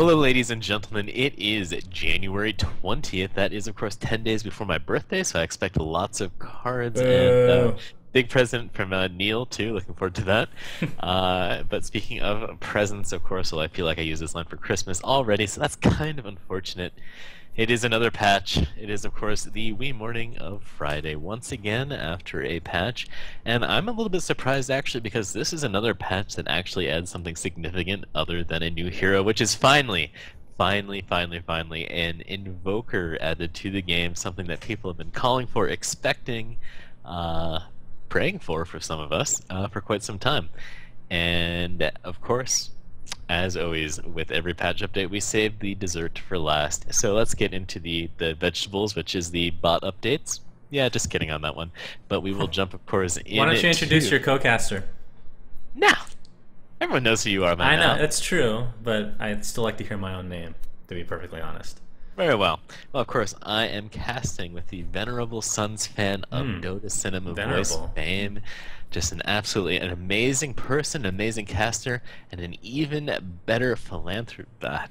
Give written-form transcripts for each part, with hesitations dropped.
Hello, ladies and gentlemen. It is January 20th. That is, of course, 10 days before my birthday, so I expect lots of cards and Boo. big present from Neil, too. Looking forward to that. But speaking of presents, of course, well, I feel like I used this line for Christmas already, so that's kind of unfortunate. It is another patch. It is, of course, the wee morning of Friday once again after a patch. And I'm a little bit surprised actually because this is another patch that actually adds something significant other than a new hero, which is finally, an Invoker added to the game, something that people have been calling for, expecting, praying for some of us, for quite some time. And of course, as always, with every patch update, we save the dessert for last. So let's get into the vegetables, which is the bot updates. Yeah, just kidding on that one. But we will jump, of course, Why in don't you it introduce too. your co-caster? Now, everyone knows who you are by I know, now. it's true, but I'd still like to hear my own name, to be perfectly honest. Very well. Well, of course, I am casting with the venerable Sons fan of Dotacinema voice Venerable. fame. Just an amazing person, an amazing caster, and an even better philanthropist. Nah,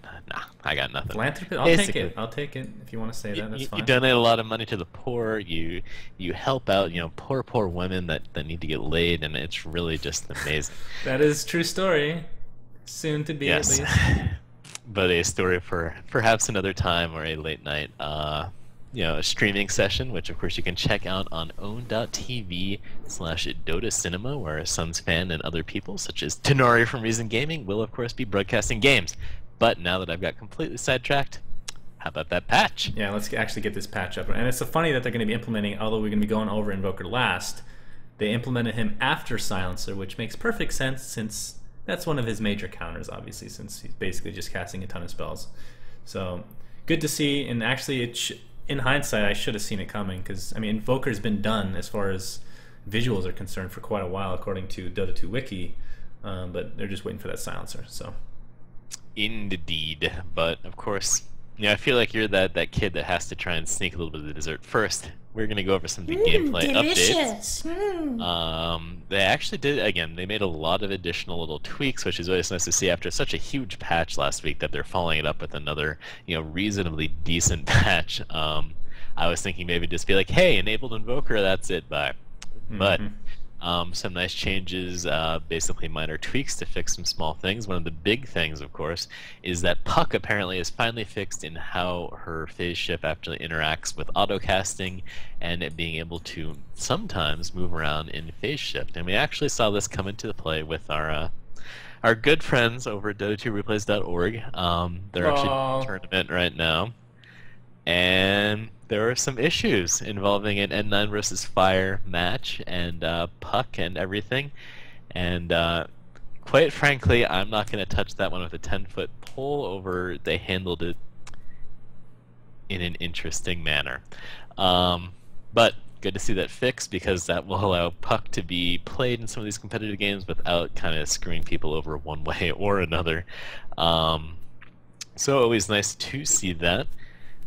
I got nothing. Philanthropist? I'll take Basically, it. I'll take it if you want to say that. That's you fine. donate a lot of money to the poor. You help out, poor women that need to get laid, and it's really just amazing. That is true story. Soon to be, at Yes. least. But a story for perhaps another time or a late night a streaming session, which of course you can check out on own.tv/Dotacinema, where Suns fan and other people such as Tenori from Reason Gaming will of course be broadcasting games. But now that I've got completely sidetracked, how about that patch? Yeah, let's actually get this patch up. And it's so funny that they're going to be implementing, although we're going to be going over Invoker last, they implemented him after Silencer, which makes perfect sense since that's one of his major counters, obviously, since he's basically just casting a ton of spells. So good to see, and actually, in hindsight, I should have seen it coming because I mean, Invoker's been done as far as visuals are concerned for quite a while, according to Dota 2 Wiki, but they're just waiting for that Silencer. So Indeed, but of course, I feel like you're that kid that has to try and sneak a little bit of the dessert first. We're gonna go over some of the gameplay updates. Delicious. They actually did again. They made a lot of additional little tweaks, which is always nice to see after such a huge patch last week that they're following it up with another, reasonably decent patch. I was thinking maybe just be like, hey, enabled Invoker, that's it, bye. But some nice changes, basically minor tweaks to fix some small things. One of the big things, of course, is that Puck apparently is finally fixed in how her phase shift actually interacts with auto-casting and it being able to sometimes move around in phase shift. And we actually saw this come into play with our good friends over at Dota2Replays.org. They're actually doing a tournament right now. And there are some issues involving an N9 versus Fire match and Puck and everything. And quite frankly, I'm not going to touch that one with a 10-foot pole over. They handled it in an interesting manner. But good to see that fixed because that will allow Puck to be played in some of these competitive games without kind of screwing people over one way or another. So always nice to see that.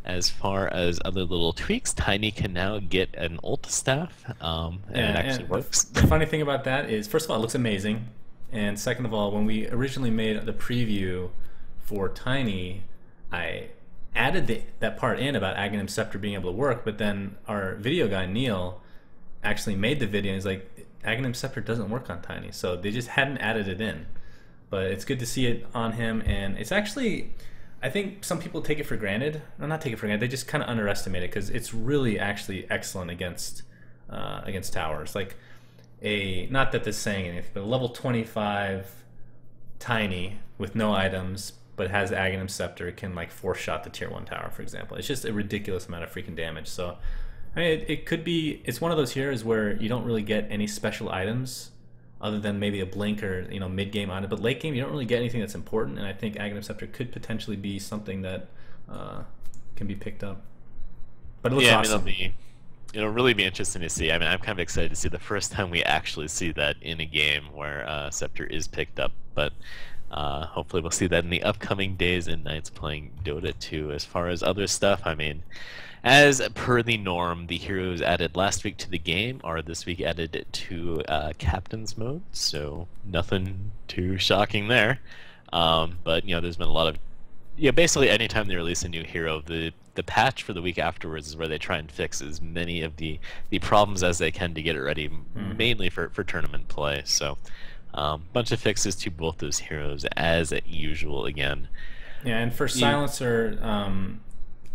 As far as other little tweaks, Tiny can now get an ult staff, and it actually works. The funny thing about that is, first of all, it looks amazing, and second of all, when we originally made the preview for Tiny, I added that part in about Aghanim Scepter being able to work, but then our video guy Neil actually made the video and he's like, Aghanim Scepter doesn't work on Tiny, so they just hadn't added it in. But it's good to see it on him, and it's actually, I think some people take it for granted. No, not take it for granted. They just kind of underestimate it because it's really actually excellent against towers. Like not that this is saying anything, but a level 25 Tiny with no items but has Aghanim Scepter can like force shot the tier 1 tower, for example. It's just a ridiculous amount of freaking damage. So I mean, it could be. It's one of those heroes where you don't really get any special items other than maybe a blink or mid game on it, but late game you don't really get anything that's important, and I think Aghanim Scepter could potentially be something that can be picked up. But it looks awesome. I mean, it'll really be interesting to see. I mean, I'm kind of excited to see the first time we actually see that in a game where Scepter is picked up, but hopefully we'll see that in the upcoming days and nights playing Dota 2. As far as other stuff, I mean, as per the norm, the heroes added last week to the game are this week added to Captain's mode, so nothing too shocking there. But there's been a lot of Yeah, basically anytime they release a new hero, the patch for the week afterwards is where they try and fix as many of the problems as they can to get it ready, Hmm. mainly for tournament play. So, bunch of fixes to both those heroes as usual again. Yeah, and for The Silencer,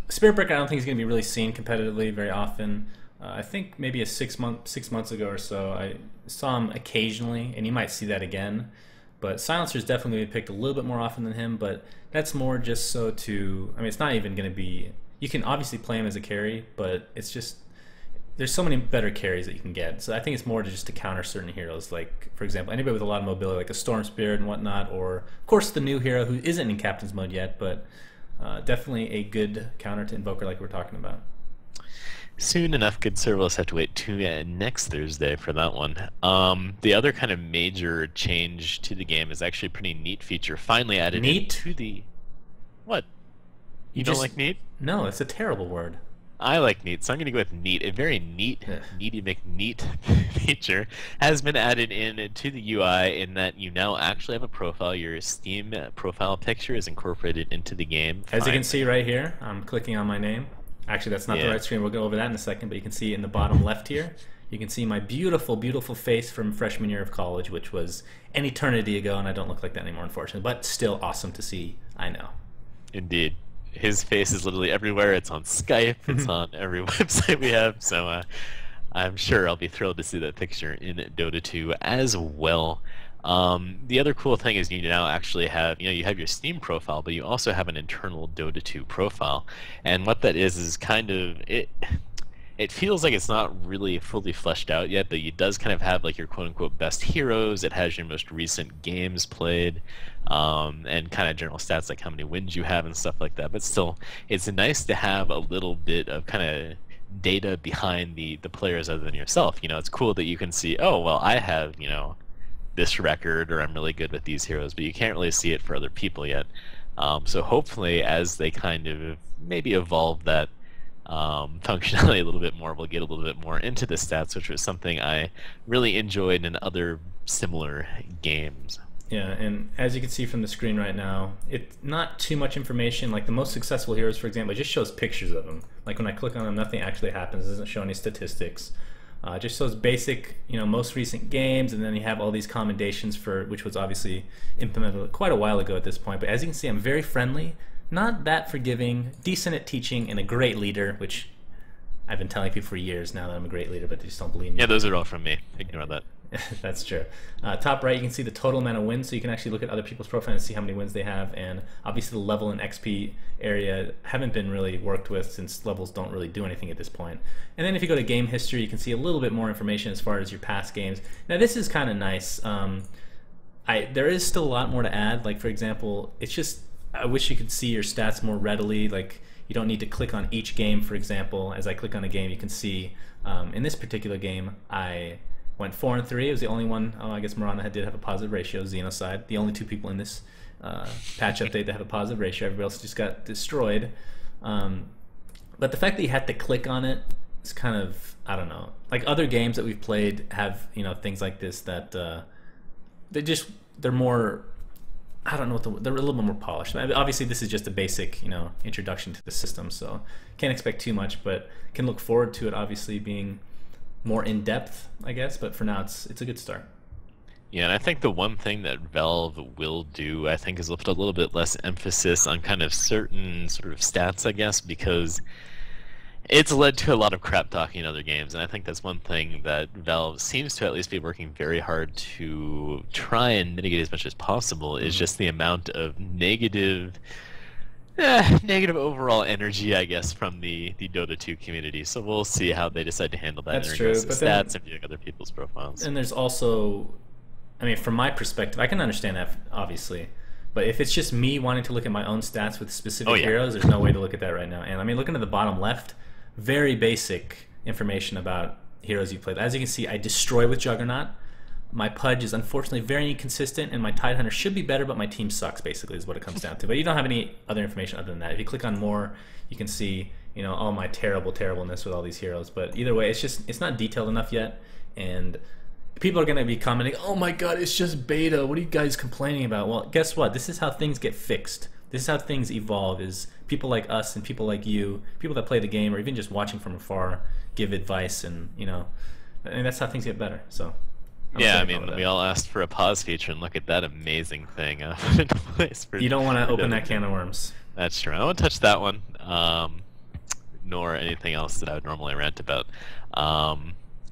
Spirit Breaker, I don't think he's going to be really seen competitively very often. I think maybe 6 months ago or so, I saw him occasionally, and you might see that again. But Silencer is definitely going to be picked a little bit more often than him, but that's more just so to. I mean, it's not even going to be. You can obviously play him as a carry, but it's just there's so many better carries that you can get. So I think it's more to just to counter certain heroes, like for example, anybody with a lot of mobility, like a Storm Spirit and whatnot, or of course the new hero who isn't in Captain's mode yet, but definitely a good counter to Invoker, like we're talking about. Soon enough, good sir, we'll just have to wait to next Thursday for that one. The other kind of major change to the game is actually a pretty neat feature finally added Neat? into the. What? You You don't just like neat? no, it's a terrible word. I like neat, so I'm going to go with neat. A very neat, Ugh. needy McNeat feature has been added in to the UI in that you now actually have a profile. Your Steam profile picture is incorporated into the game. As you can Fine. see right here, I'm clicking on my name. Actually, that's not the Yeah. right screen. We'll go over that in a second, but you can see in the bottom left here, you can see my beautiful, beautiful face from freshman year of college, which was an eternity ago, and I don't look like that anymore, unfortunately. But still awesome to see, I know. Indeed. His face is literally everywhere. It's on Skype. It's on every website we have. So I'm sure I'll be thrilled to see that picture in Dota 2 as well. The other cool thing is you now actually have, you have your Steam profile, but you also have an internal Dota 2 profile. And what that is kind of it. It feels like it's not really fully fleshed out yet, but it does kind of have like your quote-unquote best heroes. It has your most recent games played, and kind of general stats like how many wins you have and stuff like that. But still, it's nice to have a little bit of kind of data behind the players other than yourself. It's cool that you can see, oh, well, I have, this record, or I'm really good with these heroes, but you can't really see it for other people yet. So hopefully, as they kind of maybe evolve that functionality a little bit more, we'll get a little bit more into the stats, which was something I really enjoyed in other similar games. Yeah, and as you can see from the screen right now, it's not too much information. Like the most successful heroes, for example, it just shows pictures of them. Like when I click on them, nothing actually happens. It doesn't show any statistics. It just shows basic, most recent games, and then you have all these commendations for, which was obviously implemented quite a while ago at this point. But as you can see, I'm very friendly, not that forgiving, decent at teaching, and a great leader, which I've been telling people for years now that I'm a great leader, but they just don't believe me. Yeah, those are all from me. Ignore that. That's true. Top right, you can see the total amount of wins, so you can actually look at other people's profile and see how many wins they have. And obviously, the level and XP area haven't been really worked with since levels don't really do anything at this point. And then if you go to game history, you can see a little bit more information as far as your past games. Now, this is kind of nice. There is still a lot more to add. Like for example, it's just I wish you could see your stats more readily. Like you don't need to click on each game. For example, as I click on a game, you can see in this particular game I went 4-3. It was the only one. Oh, I guess Marana did have a positive ratio. Xenocide, the only two people in this patch update that have a positive ratio. Everybody else just got destroyed. But the fact that you had to click on it is kind of, I don't know. Like other games that we've played have things like this that they're more. I don't know they're a little bit more polished. I mean, obviously, this is just a basic introduction to the system, so can't expect too much, but can look forward to it obviously being more in depth, I guess. But for now, it's a good start. Yeah, and I think the one thing that Valve will do, I think, is put a little bit less emphasis on kind of certain sort of stats, I guess, because it's led to a lot of crap talking in other games, and I think that's one thing that Valve seems to at least be working very hard to try and mitigate as much as possible, is just the amount of negative overall energy, I guess, from the Dota 2 community. So we'll see how they decide to handle that That's in true, regards to but then- stats and viewing other people's profiles. And there's also, I mean, from my perspective, I can understand that obviously, but if it's just me wanting to look at my own stats with specific Oh, yeah. heroes, there's no way to look at that right now. And I mean, looking at the bottom left, very basic information about heroes you played. As you can see, I destroy with Juggernaut. My Pudge is unfortunately very inconsistent, and my Tidehunter should be better, but my team sucks, basically, is what it comes down to. But you don't have any other information other than that. If you click on more, you can see, all my terribleness with all these heroes. But either way, it's not detailed enough yet, and people are going to be commenting, oh my god, it's just beta, what are you guys complaining about? Well, guess what? This is how things get fixed. This is how things evolve. Is people like us and people like you, people that play the game or even just watching from afar, give advice, and and that's how things get better. So. Yeah, I mean, we all asked for a pause feature, and look at that amazing thing put into place. You don't want to open that can of worms. That's true. I won't touch that one, nor anything else that I would normally rant about.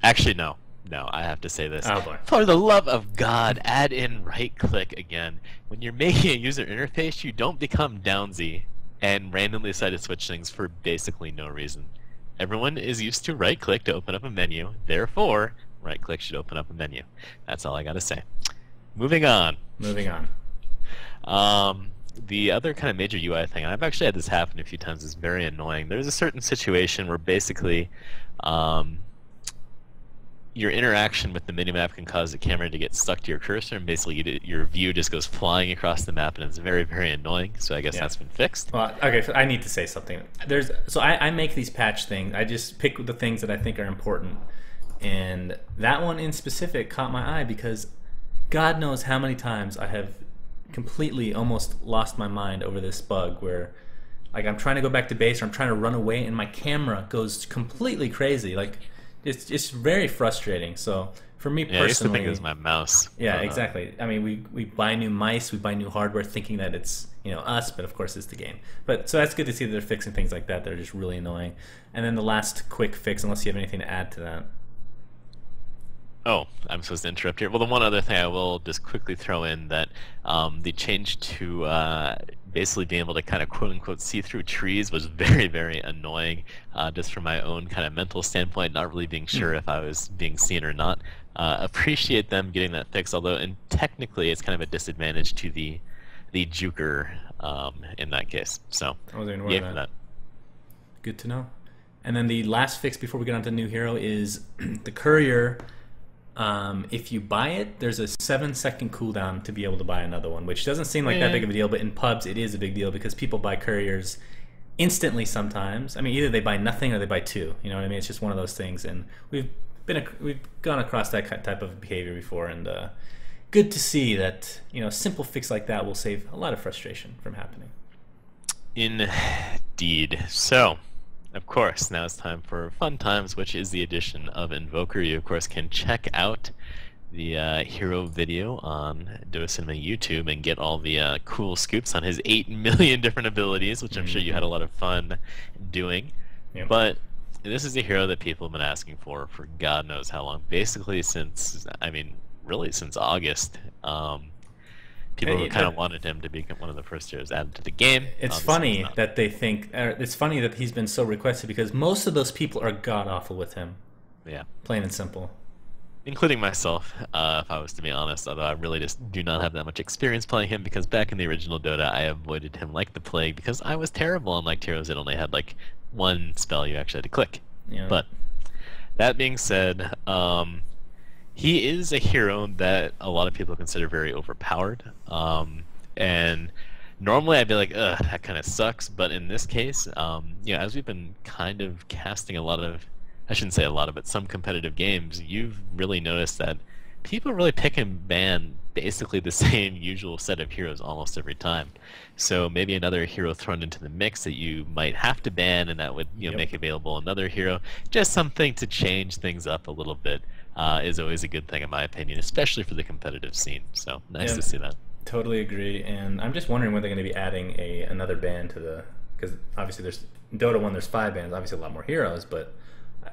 Actually, no. No, I have to say this. Oh, boy. For the love of God, add in right-click again. When you're making a user interface, you don't become Downsy and randomly decide to switch things for basically no reason. Everyone is used to right-click to open up a menu. Therefore, right-click should open up a menu. That's all I got to say. Moving on. Moving on. The other kind of major UI thing, and I've actually had this happen a few times, is very annoying. There's a certain situation where basically your interaction with the minimap can cause the camera to get stuck to your cursor, and basically your view just goes flying across the map, and it's very, very annoying. So I guess that's been fixed. Well, okay, so I need to say something. I make these patch things. I just pick the things that I think are important, and that one in specific caught my eye because God knows how many times I have completely almost lost my mind over this bug where like I'm trying to go back to base or I'm trying to run away and my camera goes completely crazy. Like it's very frustrating. So for me personally, I used to think it was my mouse. Yeah, exactly. I mean, we buy new mice, we buy new hardware, thinking that it's us, but of course it's the game. But so that's good to see that they're fixing things like that. They're just really annoying. And then the last quick fix, unless you have anything to add to that. Oh, I'm supposed to interrupt here. Well, the one other thing I will just quickly throw in that the change to basically being able to kind of quote-unquote see through trees was very, very annoying, just from my own kind of mental standpoint, not really being sure if I was being seen or not. Appreciate them getting that fixed, although technically it's kind of a disadvantage to the juker in that case. So, I wasn't even aware of that. Good to know. And then the last fix before we get on to the new hero is the courier. If you buy it, there's a 7-second cooldown to be able to buy another one, which doesn't seem like that big of a deal, but in pubs it is a big deal because people buy couriers instantly sometimes. I mean, either they buy nothing or they buy two. You know what I mean? It's just one of those things, and we've gone across that type of behavior before, and good to see that a simple fix like that will save a lot of frustration from happening. Indeed. So. Of course, now it's time for fun times, which is the addition of Invoker. You, of course, can check out the hero video on Dotacinema YouTube and get all the cool scoops on his 8 million different abilities, which I'm sure you had a lot of fun doing. Yep. But this is a hero that people have been asking for God knows how long. Basically since, really since August. People kind of wanted him to be one of the first heroes added to the game. It's funny that they think. It's funny that he's been so requested because most of those people are god awful with him. Yeah. Plain and simple. Including myself, if I was to be honest. Although I really just do not have that much experience playing him because back in the original Dota, I avoided him like the plague because I was terrible and liked heroes that only had like one spell you actually had to click. Yeah. But that being said, he is a hero that a lot of people consider very overpowered, and normally I'd be like, ugh, that kind of sucks, but in this case, as we've been kind of casting a lot of, I shouldn't say a lot of, but some competitive games, you've really noticed that people really pick and ban basically the same usual set of heroes almost every time. So maybe another hero thrown into the mix that you might have to ban, and that would make available another hero. Just something to change things up a little bit. Is always a good thing in my opinion, especially for the competitive scene. So nice to see that. Totally agree, and I'm just wondering when they're going to be adding another ban to the, because obviously there's in Dota 1 there's 5 bans, obviously a lot more heroes, but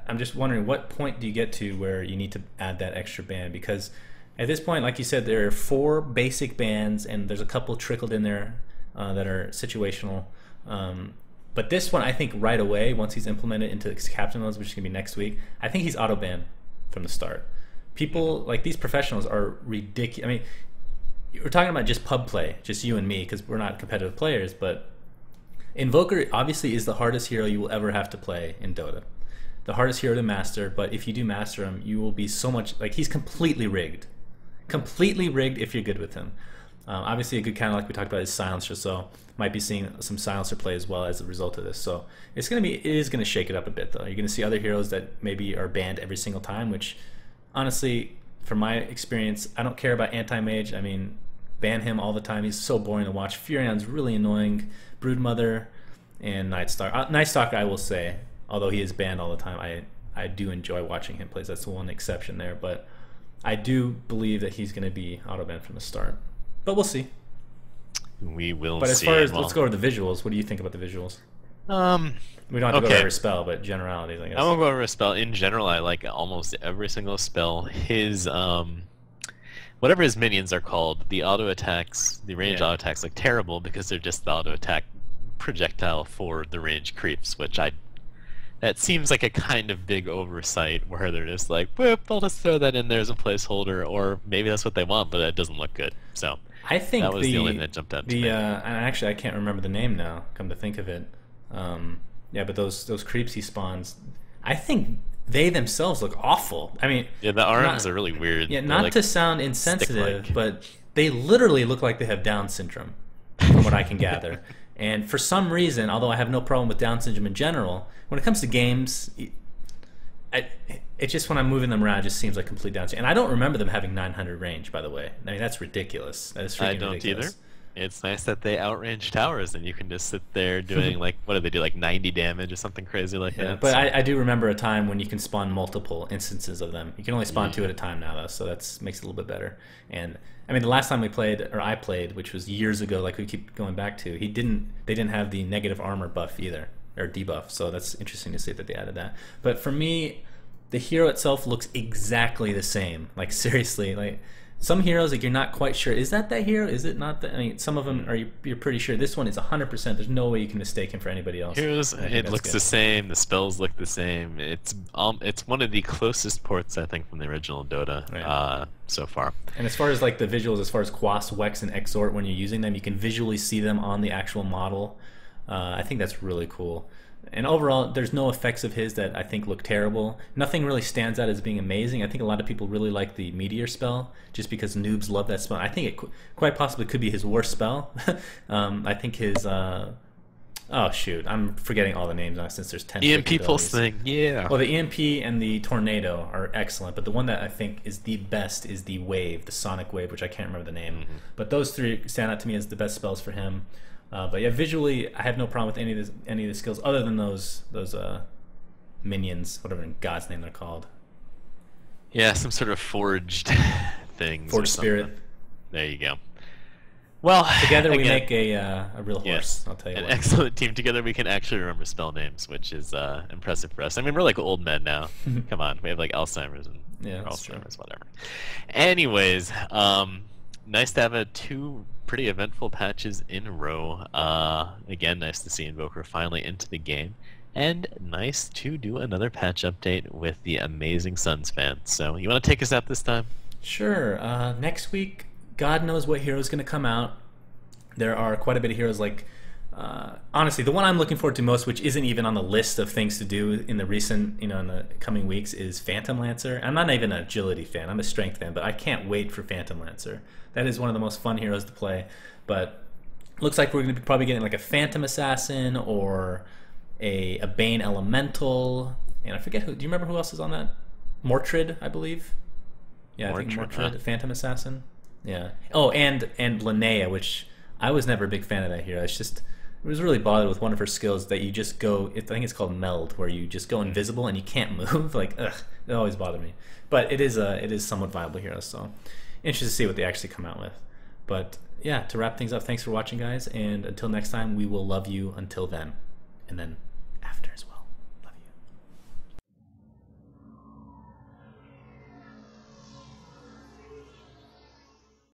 I'm just wondering what point do you get to where you need to add that extra ban, because at this point, like you said, there are 4 basic bans and there's a couple trickled in there that are situational. But this one, I think right away, once he's implemented into captain modes, which is going to be next week, I think he's auto banned from the start. People like these professionals are ridiculous. I mean, we're talking about just pub play, just you and me, because we're not competitive players, but Invoker obviously is the hardest hero you will ever have to play in Dota. The hardest hero to master, but if you do master him, you will be so much, like, he's completely rigged. Completely rigged if you're good with him. Obviously a good counter, like we talked about, is Silencer, so might be seeing some Silencer play as well as a result of this. So it is going to shake it up a bit, though. You're going to see other heroes that maybe are banned every single time, which honestly, from my experience, I don't care about anti-mage. I mean, ban him all the time. He's so boring to watch. Furion's really annoying. Broodmother and Night Stalker. Night Stalker, I will say, although he is banned all the time, I do enjoy watching him play. That's the one exception there, but I do believe that he's going to be auto banned from the start. But we'll see. We will see. But as far as, let's go over the visuals. What do you think about the visuals? We don't have to go over every spell, but generalities, I guess. I won't go over a spell. In general, I like almost every single spell. His, whatever his minions are called, the auto attacks, the range auto attacks look terrible because they're just the auto attack projectile for the range creeps, which that seems like a kind of big oversight where they're just like, whoop, I'll just throw that in there as a placeholder, or maybe that's what they want, but that doesn't look good. So I think that was the only thing that jumped out to me. And actually, I can't remember the name now, come to think of it. Yeah, but those creeps he spawns, I think they themselves look awful. I mean, yeah, the arms are really weird. Yeah, They're not like to sound insensitive, stick-like. but they literally look like they have Down syndrome, from what I can gather. And for some reason, although I have no problem with Down syndrome in general, when it comes to games, it's just when I'm moving them around, it just seems like complete Down syndrome. And I don't remember them having 900 range, by the way. I mean, that's ridiculous. That is freaking I don't ridiculous. either. It's nice that they outrange towers and you can just sit there doing like, what do they do, like 90 damage or something crazy like that? But I do remember a time when you can spawn multiple instances of them. You can only spawn 2 at a time now, though, so that makes it a little bit better. And I mean, the last time we played, or I played, which was years ago, like we keep going back to, they didn't have the negative armor buff either, or debuff. So that's interesting to see that they added that. But for me, the hero itself looks exactly the same. Like seriously, like. Some heroes, like you're not quite sure, is that hero? Is it not that? I mean, some of them are you're pretty sure. This one is 100%. There's no way you can mistake him for anybody else. Heroes, it looks the same. The spells look the same. It's one of the closest ports I think from the original Dota so far. And as far as like the visuals, as far as Quas, Wex, and Exort, when you're using them, you can visually see them on the actual model. I think that's really cool. And overall, there's no effects of his that I think look terrible. Nothing really stands out as being amazing. I think a lot of people really like the Meteor spell, just because noobs love that spell. I think it quite possibly could be his worst spell. I think his... oh, shoot. I'm forgetting all the names now since there's 10 EMP pulse thing, yeah. Well, the EMP and the Tornado are excellent, but the one that I think is the best is the Wave, the Sonic Wave, which I can't remember the name. But those 3 stand out to me as the best spells for him. But yeah, visually, I have no problem with any of the skills other than those minions, whatever in God's name they're called. Yeah, some sort of forged things. Forged spirit. There you go. Well, together we make a real horse. Yes, I'll tell you. An excellent team. Together we can actually remember spell names, which is impressive for us. I mean, we're like old men now. Come on, we have like Alzheimer's and Alzheimer's, whatever. Anyways, nice to have 2 pretty eventful patches in a row. Again, nice to see Invoker finally into the game, and nice to do another patch update with the amazing Suns fans. So, you want to take us out this time? Sure. Next week, God knows what hero is going to come out. There are quite a bit of heroes. Like, honestly, the one I'm looking forward to most, which isn't even on the list of things to do in the recent, in the coming weeks, is Phantom Lancer. I'm not even an agility fan. I'm a strength fan, but I can't wait for Phantom Lancer. That is one of the most fun heroes to play. But looks like we're going to be probably getting like a Phantom Assassin or a Bane Elemental. And I forget who. Do you remember who else is on that? Mortrid, I believe. Yeah, I think Mortrid, Phantom Assassin. Yeah. Oh, and Linnea, which I was never a big fan of that hero. It's just I was really bothered with one of her skills that you just go. I think it's called Meld, where you just go invisible and you can't move. Like, ugh, it always bothered me. But it is somewhat viable hero. So interested to see what they actually come out with. But yeah, to wrap things up, thanks for watching, guys, and until next time, we will love you until then, and then